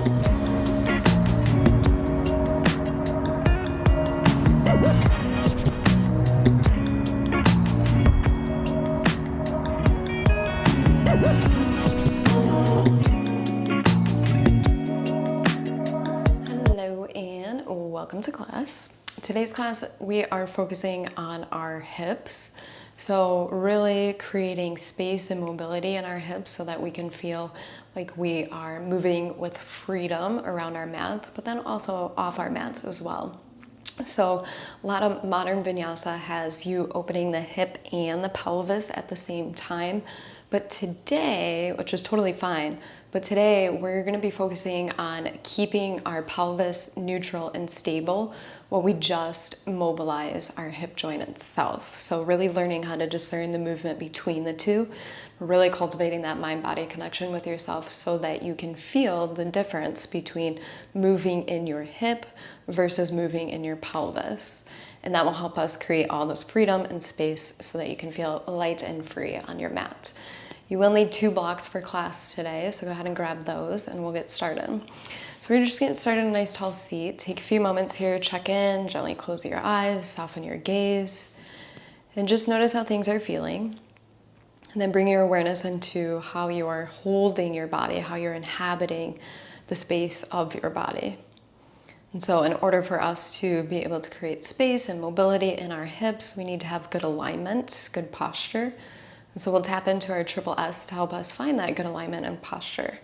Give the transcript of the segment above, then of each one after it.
Hello and welcome to class. Today's class, we are focusing on our hips. So really creating space and mobility in our hips so that we can feel like we are moving with freedom around our mats, but then also off our mats as well. So a lot of modern vinyasa has you opening the hip and the pelvis at the same time. But today, which is totally fine, but today we're going to be focusing on keeping our pelvis neutral and stable while we just mobilize our hip joint itself. So really learning how to discern the movement between the two, really cultivating that mind-body connection with yourself so that you can feel the difference between moving in your hip versus moving in your pelvis. And that will help us create all this freedom and space so that you can feel light and free on your mat. You will need 2 blocks for class today, so go ahead and grab those and we'll get started. So we're just getting started in a nice tall seat. Take a few moments here, check in, gently close your eyes, soften your gaze, and just notice how things are feeling. And then bring your awareness into how you are holding your body, how you're inhabiting the space of your body. And so in order for us to be able to create space and mobility in our hips, we need to have good alignment, good posture. And so we'll tap into our triple S to help us find that good alignment and posture.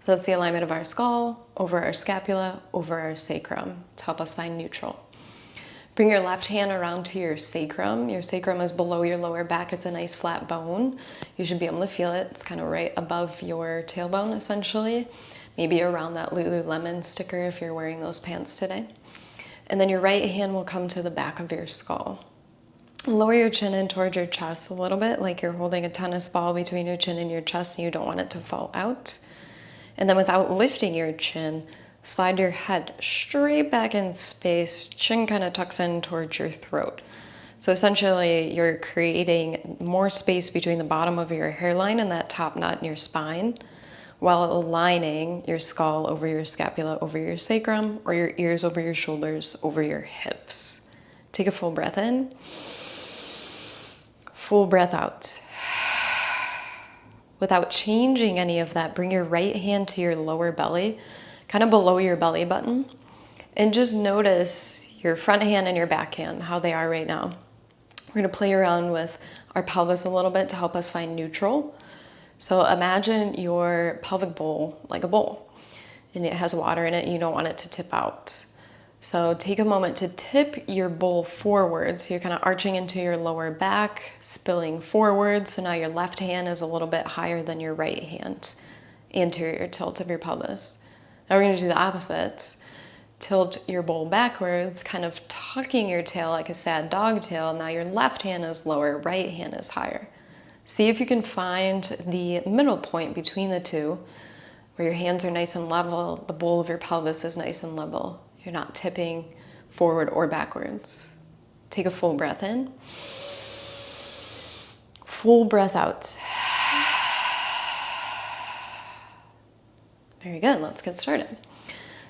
So that's the alignment of our skull, over our scapula, over our sacrum, to help us find neutral. Bring your left hand around to your sacrum. Your sacrum is below your lower back. It's a nice flat bone. You should be able to feel it. It's kind of right above your tailbone, essentially. Maybe around that Lululemon sticker if you're wearing those pants today. And then your right hand will come to the back of your skull. Lower your chin in towards your chest a little bit, like you're holding a tennis ball between your chin and your chest and you don't want it to fall out. And then without lifting your chin, slide your head straight back in space. Chin kind of tucks in towards your throat. So essentially, you're creating more space between the bottom of your hairline and that top knot in your spine, while aligning your skull over your scapula, over your sacrum, or your ears over your shoulders, over your hips. Take a full breath in. Full breath out. Without changing any of that, bring your right hand to your lower belly, kind of below your belly button, and just notice your front hand and your back hand, how they are right now. We're going to play around with our pelvis a little bit to help us find neutral. So imagine your pelvic bowl like a bowl, and it has water in it, and you don't want it to tip out. So take a moment to tip your bowl forward. So you're kind of arching into your lower back, spilling forward. So now your left hand is a little bit higher than your right hand. Anterior tilt of your pelvis. Now we're going to do the opposite. Tilt your bowl backwards, kind of tucking your tail like a sad dog tail. Now your left hand is lower, right hand is higher. See if you can find the middle point between the two, where your hands are nice and level, the bowl of your pelvis is nice and level. You're not tipping forward or backwards. Take a full breath in. Full breath out. Very good, let's get started.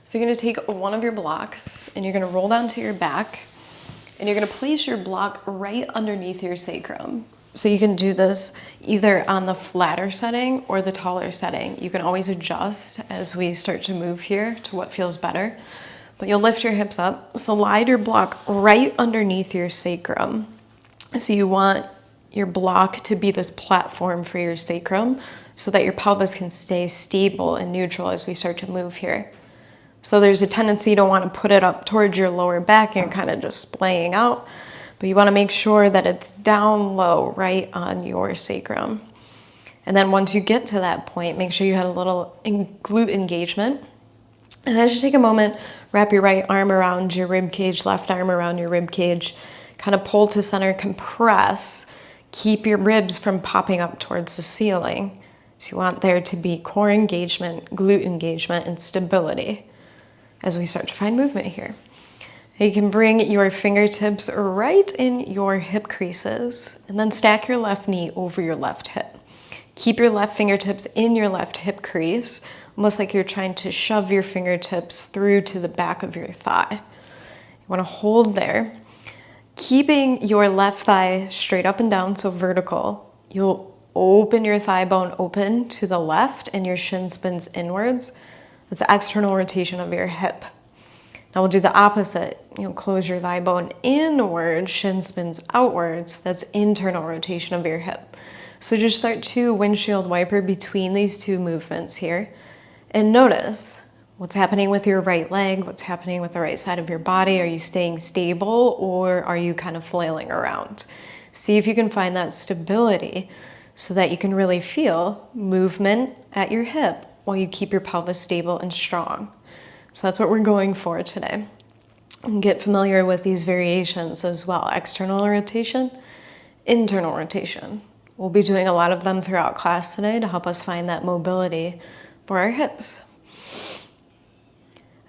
So you're gonna take one of your blocks and you're gonna roll down to your back and you're gonna place your block right underneath your sacrum. So you can do this either on the flatter setting or the taller setting. You can always adjust as we start to move here to what feels better. But you'll lift your hips up, slide your block right underneath your sacrum. So you want your block to be this platform for your sacrum so that your pelvis can stay stable and neutral as we start to move here. So there's a tendency to want to put it up towards your lower back and you're kind of just splaying out. But you want to make sure that it's down low right on your sacrum. And then once you get to that point, make sure you had a little glute engagement. And then just take a moment, wrap your right arm around your rib cage, left arm around your rib cage, kind of pull to center, compress, keep your ribs from popping up towards the ceiling. So you want there to be core engagement, glute engagement, and stability as we start to find movement here. You can bring your fingertips right in your hip creases and then stack your left knee over your left hip. Keep your left fingertips in your left hip crease. almost like you're trying to shove your fingertips through to the back of your thigh. You want to hold there, keeping your left thigh straight up and down, so vertical. You'll open your thigh bone open to the left and your shin spins inwards. That's the external rotation of your hip. Now we'll do the opposite. You'll close your thigh bone inward, shin spins outwards. That's internal rotation of your hip. So just start to windshield wiper between these two movements here. And notice what's happening with your right leg, what's happening with the right side of your body. Are you staying stable or are you kind of flailing around? See if you can find that stability so that you can really feel movement at your hip while you keep your pelvis stable and strong. So that's what we're going for today. And get familiar with these variations as well. External rotation, internal rotation. We'll be doing a lot of them throughout class today to help us find that mobility for our hips.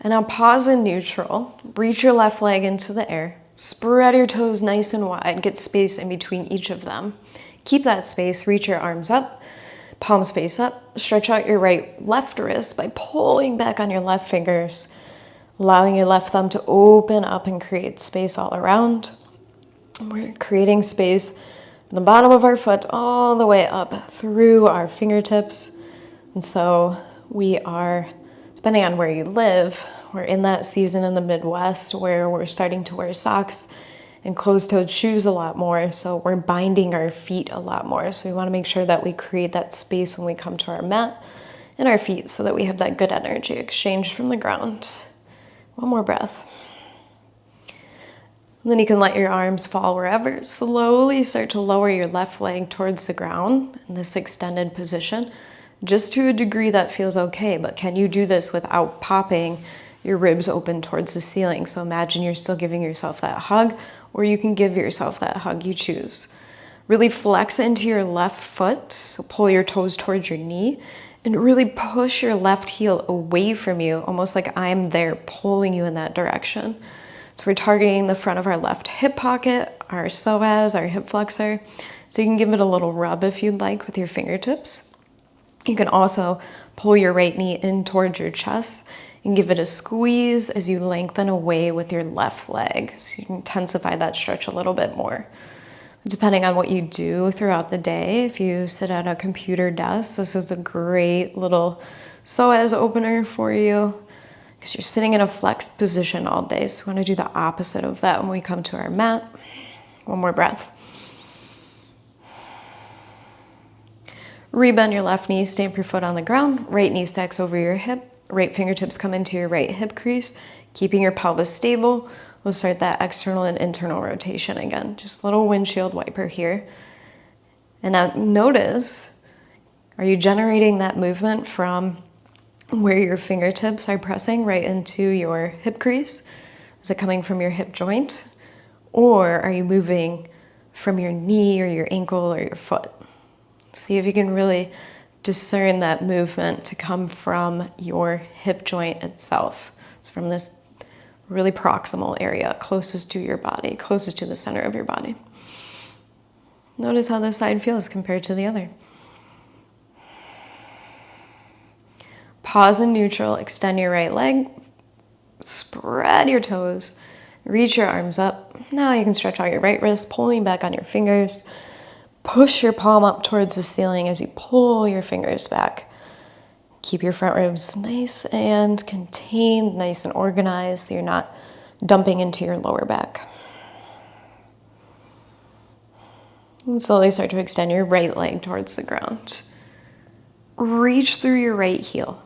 And now pause in neutral. Reach your left leg into the air. Spread your toes nice and wide. Get space in between each of them. Keep that space. Reach your arms up. Palms face up. Stretch out your left wrist by pulling back on your left fingers, allowing your left thumb to open up and create space all around. We're creating space from the bottom of our foot all the way up through our fingertips. And so we are, depending on where you live, we're in that season in the Midwest where we're starting to wear socks and closed-toed shoes a lot more, so we're binding our feet a lot more. So we want to make sure that we create that space when we come to our mat and our feet so that we have that good energy exchange from the ground. One more breath. And then you can let your arms fall wherever. Slowly start to lower your left leg towards the ground in this extended position, just to a degree that feels okay, but can you do this without popping your ribs open towards the ceiling? So imagine you're still giving yourself that hug, or you can give yourself that hug, you choose. Really flex into your left foot, so pull your toes towards your knee, and really push your left heel away from you, almost like I'm there pulling you in that direction. So we're targeting the front of our left hip pocket, our psoas, our hip flexor. So you can give it a little rub if you'd like with your fingertips. You can also pull your right knee in towards your chest and give it a squeeze as you lengthen away with your left leg. So you can intensify that stretch a little bit more. Depending on what you do throughout the day, if you sit at a computer desk, this is a great little psoas opener for you because you're sitting in a flexed position all day. So we want to do the opposite of that when we come to our mat. One more breath. Rebend your left knee, stamp your foot on the ground, right knee stacks over your hip, right fingertips come into your right hip crease, keeping your pelvis stable. We'll start that external and internal rotation again. Just a little windshield wiper here. And now notice, are you generating that movement from where your fingertips are pressing right into your hip crease? Is it coming from your hip joint? Or are you moving from your knee or your ankle or your foot? See if you can really discern that movement to come from your hip joint itself. So from this really proximal area, closest to your body, closest to the center of your body. Notice how this side feels compared to the other. Pause in neutral, extend your right leg, spread your toes, reach your arms up. Now you can stretch out your right wrist, pulling back on your fingers. Push your palm up towards the ceiling as you pull your fingers back. Keep your front ribs nice and contained, nice and organized, so you're not dumping into your lower back. And slowly start to extend your right leg towards the ground. Reach through your right heel.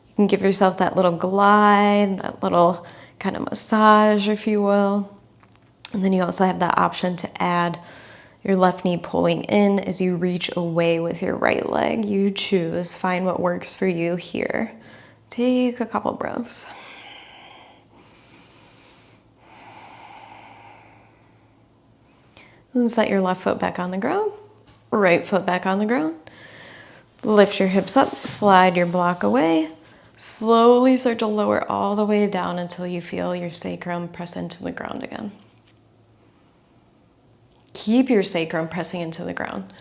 You can give yourself that little glide, that little kind of massage, if you will. And then you also have that option to add your left knee pulling in as you reach away with your right leg. You choose, find what works for you here. Take a couple breaths. And set your left foot back on the ground, right foot back on the ground. Lift your hips up, slide your block away. Slowly start to lower all the way down until you feel your sacrum press into the ground again. Keep your sacrum pressing into the ground.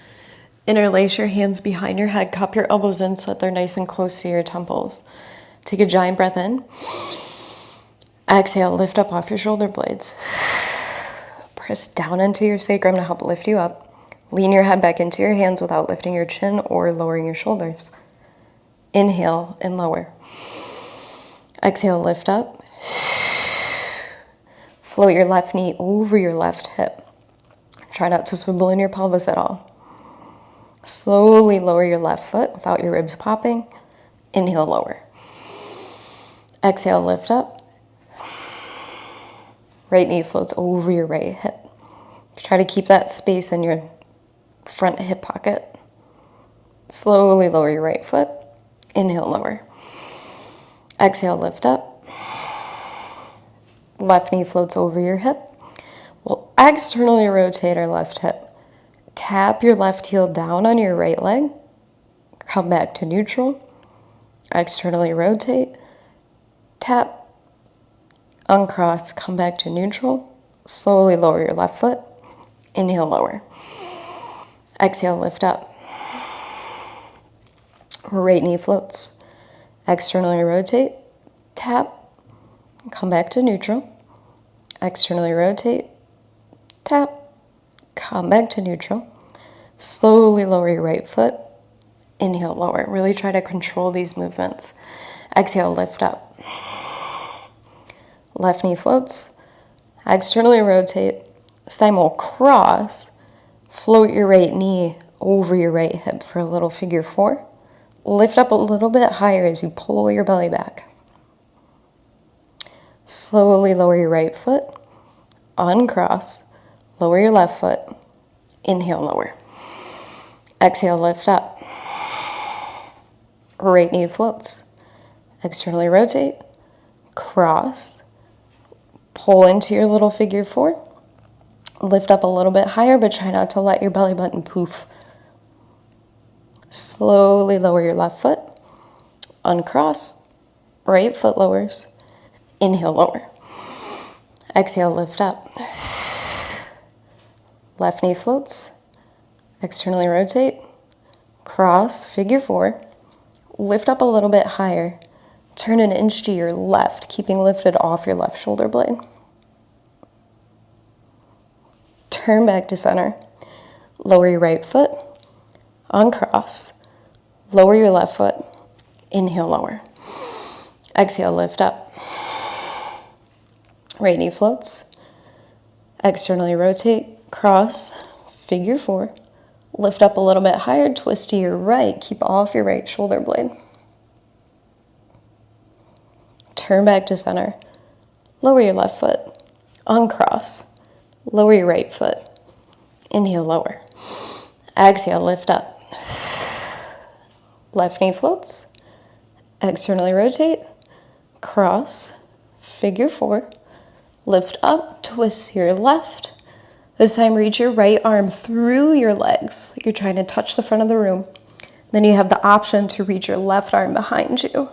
Interlace your hands behind your head, cup your elbows in so that they're nice and close to your temples. Take a giant breath in. Exhale, lift up off your shoulder blades. Press down into your sacrum to help lift you up. Lean your head back into your hands without lifting your chin or lowering your shoulders. Inhale and lower. Exhale, lift up. Float your left knee over your left hip. Try not to swivel in your pelvis at all. Slowly lower your left foot without your ribs popping. Inhale, lower. Exhale, lift up. Right knee floats over your right hip. Try to keep that space in your front hip pocket. Slowly lower your right foot. Inhale, lower. Exhale, lift up. Left knee floats over your hip. We'll externally rotate our left hip. Tap your left heel down on your right leg. Come back to neutral. Externally rotate. Tap. Uncross. Come back to neutral. Slowly lower your left foot. Inhale, lower. Exhale, lift up. Right knee floats. Externally rotate. Tap. Come back to neutral. Externally rotate. Tap. Come back to neutral. Slowly lower your right foot. Inhale, lower. Really try to control these movements. Exhale, lift up. Left knee floats. Externally rotate. This time we'll cross. Float your right knee over your right hip for a little figure four. Lift up a little bit higher as you pull your belly back. Slowly lower your right foot. Uncross. Lower your left foot. Inhale, lower. Exhale, lift up. Right knee floats. Externally rotate. Cross. Pull into your little figure four. Lift up a little bit higher, but try not to let your belly button poof. Slowly lower your left foot. Uncross. Right foot lowers. Inhale, lower. Exhale, lift up. Left knee floats. Externally rotate. Cross, figure four. Lift up a little bit higher. Turn an inch to your left, keeping lifted off your left shoulder blade. Turn back to center. Lower your right foot. Uncross. Lower your left foot. Inhale, lower. Exhale, lift up. Right knee floats. Externally rotate. Cross. Figure four. Lift up a little bit higher. Twist to your right. Keep off your right shoulder blade. Turn back to center. Lower your left foot. Uncross. Lower your right foot. Inhale, lower. Exhale, lift up. Left knee floats. Externally rotate. Cross. Figure four. Lift up. Twist to your left. This time reach your right arm through your legs, like you're trying to touch the front of the room. Then you have the option to reach your left arm behind you.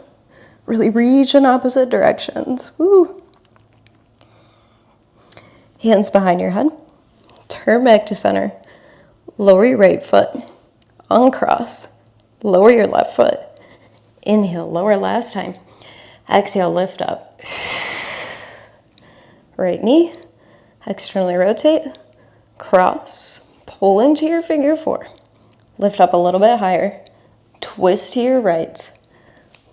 Really reach in opposite directions. Woo. Hands behind your head. Turn back to center. Lower your right foot. Uncross. Lower your left foot. Inhale, lower last time. Exhale, lift up. Right knee. Externally rotate. Cross. Pull into your figure four. Lift up a little bit higher. Twist to your right.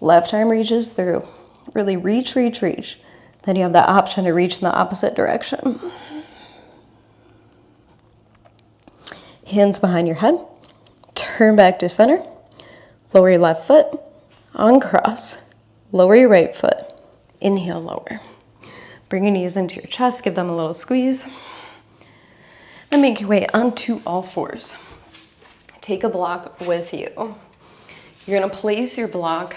Left arm reaches through. Really reach, reach, reach. Then you have the option to reach in the opposite direction. Hands behind your head. Turn back to center. Lower your left foot. Uncross. Lower your right foot. Inhale, lower. Bring your knees into your chest. Give them a little squeeze. And make your way onto all fours. Take a block with you. You're going to place your block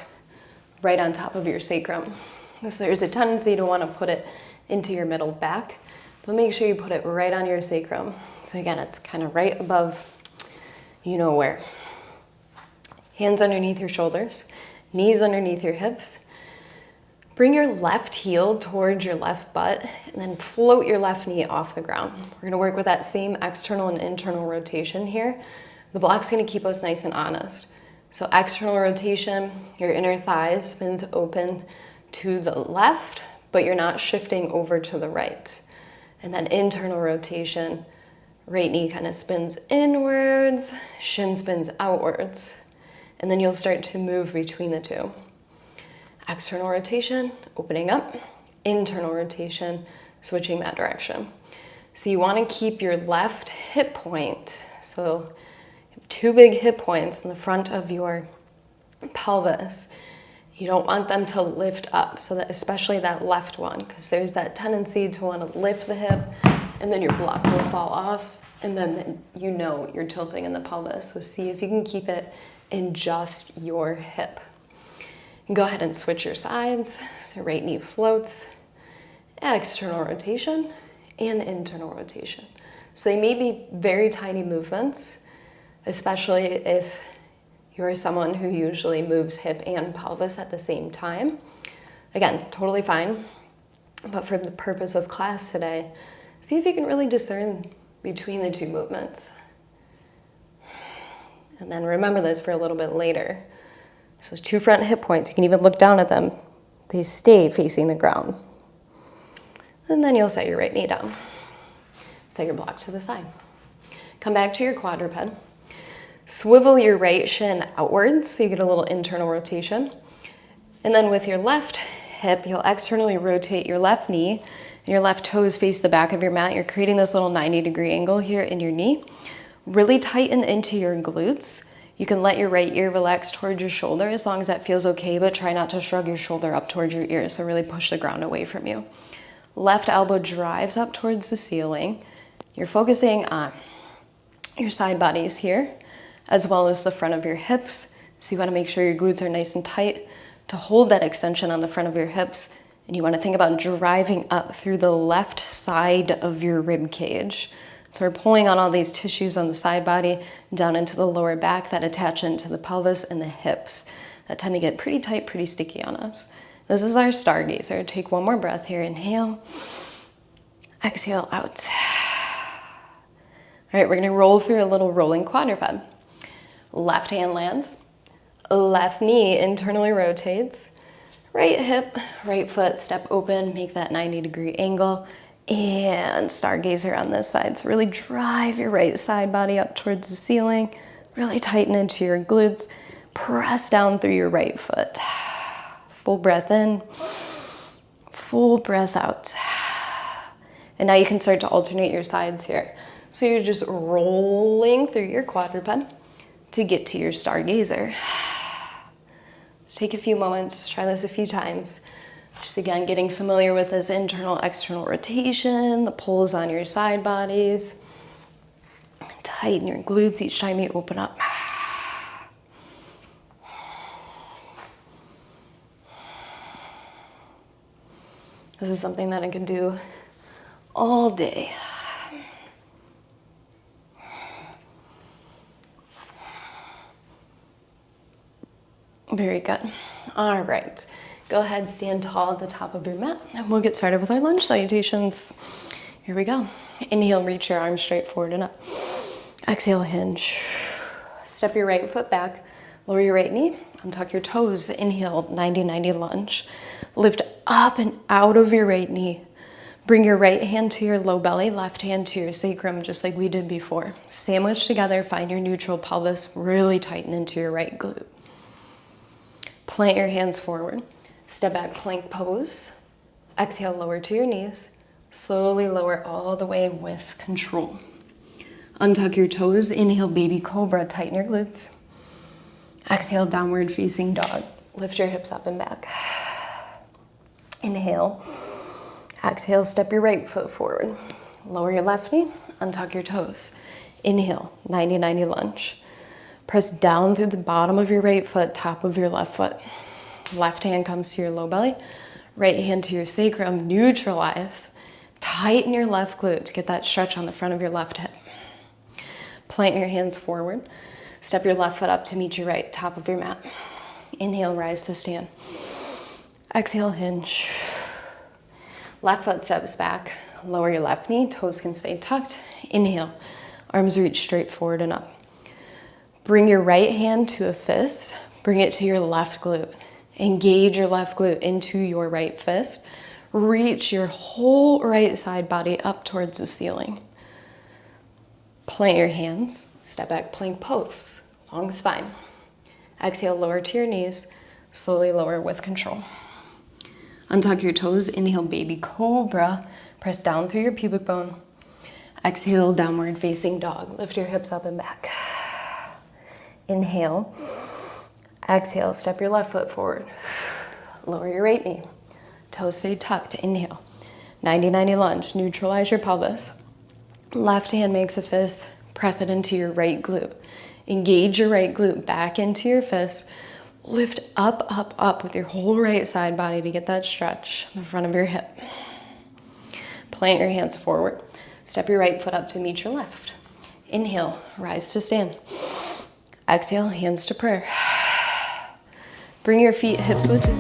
right on top of your sacrum. So there's a tendency to want to put it into your middle back, but make sure you put it right on your sacrum. So again, it's kind of right above, you know where. Hands underneath your shoulders, knees underneath your hips. Bring your left heel towards your left butt and then float your left knee off the ground. We're going to work with that same external and internal rotation here. The block's gonna keep us nice and honest. So external rotation, your inner thigh spins open to the left, but you're not shifting over to the right. And then internal rotation, right knee kind of spins inwards, shin spins outwards. And then you'll start to move between the two. External rotation, opening up, internal rotation, switching that direction. So you want to keep your left hip point. So two big hip points in the front of your pelvis. You don't want them to lift up, so that especially that left one, because there's that tendency to want to lift the hip and then your block will fall off and then you know you're tilting in the pelvis. So see if you can keep it in just your hip. And go ahead and switch your sides. So right knee floats, external rotation and internal rotation. So they may be very tiny movements, especially if you're someone who usually moves hip and pelvis at the same time. Again, totally fine. But for the purpose of class today, see if you can really discern between the two movements. And then remember this for a little bit later. So two front hip points, you can even look down at them. They stay facing the ground. And then you'll set your right knee down. Set your block to the side. Come back to your quadruped. Swivel your right shin outwards so you get a little internal rotation. And then with your left hip, you'll externally rotate your left knee and your left toes face the back of your mat. You're creating this little 90-degree angle here in your knee. Really tighten into your glutes. You can let your right ear relax towards your shoulder as long as that feels okay, but try not to shrug your shoulder up towards your ear, so really push the ground away from you. Left elbow drives up towards the ceiling. You're focusing on your side bodies here, as well as the front of your hips. So you wanna make sure your glutes are nice and tight to hold that extension on the front of your hips. And you wanna think about driving up through the left side of your rib cage. So we're pulling on all these tissues on the side body down into the lower back that attach into the pelvis and the hips that tend to get pretty tight, pretty sticky on us. This is our stargazer. Take one more breath here. Inhale, exhale out. All right, we're gonna roll through a little rolling quadruped. Left hand lands, left knee internally rotates, right hip, right foot, step open, make that 90-degree angle, and stargazer on this side. So really drive your right side body up towards the ceiling, really tighten into your glutes, press down through your right foot. Full breath in, full breath out. And now you can start to alternate your sides here. So you're just rolling through your quadruped to get to your stargazer. Just take a few moments, try this a few times. Just again, getting familiar with this internal, external rotation, the pulls on your side bodies. Tighten your glutes each time you open up. This is something that I can do all day. Very good. All right. Go ahead, stand tall at the top of your mat, and we'll get started with our lunge salutations. Here we go. Inhale, reach your arms straight forward and up. Exhale, hinge. Step your right foot back, lower your right knee, untuck your toes. Inhale, 90-90 lunge. Lift up and out of your right knee. Bring your right hand to your low belly, left hand to your sacrum, just like we did before. Sandwich together, find your neutral pelvis, really tighten into your right glute. Plant your hands forward. Step back, plank pose. Exhale, lower to your knees. Slowly lower all the way with control. Untuck your toes. Inhale, baby cobra, tighten your glutes. Exhale, downward facing dog. Lift your hips up and back. Inhale. Exhale, step your right foot forward. Lower your left knee, untuck your toes. Inhale, 90-90 lunge. Press down through the bottom of your right foot, top of your left foot. Left hand comes to your low belly, right hand to your sacrum, neutralize. Tighten your left glute to get that stretch on the front of your left hip. Plant your hands forward. Step your left foot up to meet your right, top of your mat. Inhale, rise to stand. Exhale, hinge. Left foot steps back. Lower your left knee, toes can stay tucked. Inhale, arms reach straight forward and up. Bring your right hand to a fist. Bring it to your left glute. Engage your left glute into your right fist. Reach your whole right side body up towards the ceiling. Plant your hands. Step back, plank pose. Long spine. Exhale, lower to your knees. Slowly lower with control. Untuck your toes. Inhale, baby cobra. Press down through your pubic bone. Exhale, downward facing dog. Lift your hips up and back. Inhale. Exhale, step your left foot forward. Lower your right knee. Toes stay tucked. Inhale. 90-90 lunge. Neutralize your pelvis. Left hand makes a fist. Press it into your right glute. Engage your right glute back into your fist. Lift up, up, up with your whole right side body to get that stretch in the front of your hip. Plant your hands forward. Step your right foot up to meet your left. Inhale, rise to stand. Exhale, hands to prayer. Bring your feet hip switches.